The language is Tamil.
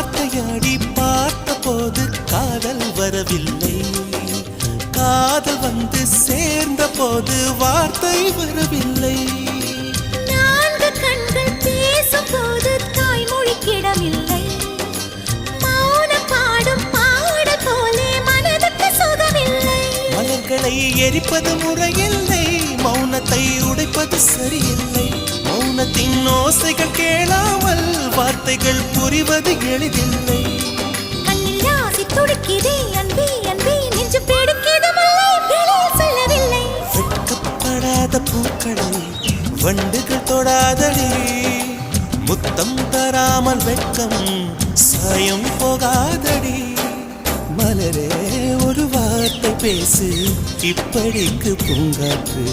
வார்த்தையாடி பார்த்த போது காதல் வரவில்லை, காதல் வந்து சேர்ந்த போது வார்த்தை வரவில்லை. நான்கு கண்கள் பேசும் போது தாய்மொழிக்கிடமில்லை, மௌனம் பாடும் பாடல் போலே மனதுக்கு சுகமில்லை. மலர்களை எரிப்பது முறையில்லை, மௌனத்தை உடைப்பது சரியில்லை. மௌனத்தின் ஓசைகள் கேளாமல் வார்த்தைகள் புரிவது எளிதில்லை. கண்ணில் ஆசை துடிக்குதே அன்பே அன்பே, நெஞ்சு பிடிக்குது மல்லை வெளியில் சொல்லவில்லை. வெட்கப்படாத பூக்களை வண்டுகள் தொடாதடி, முத்தம் தராமல் வெட்கம் சாயம் போகாதடி. மலரே ஒரு வார்த்தை பேசு, இப்படிக்கு பூங்காற்று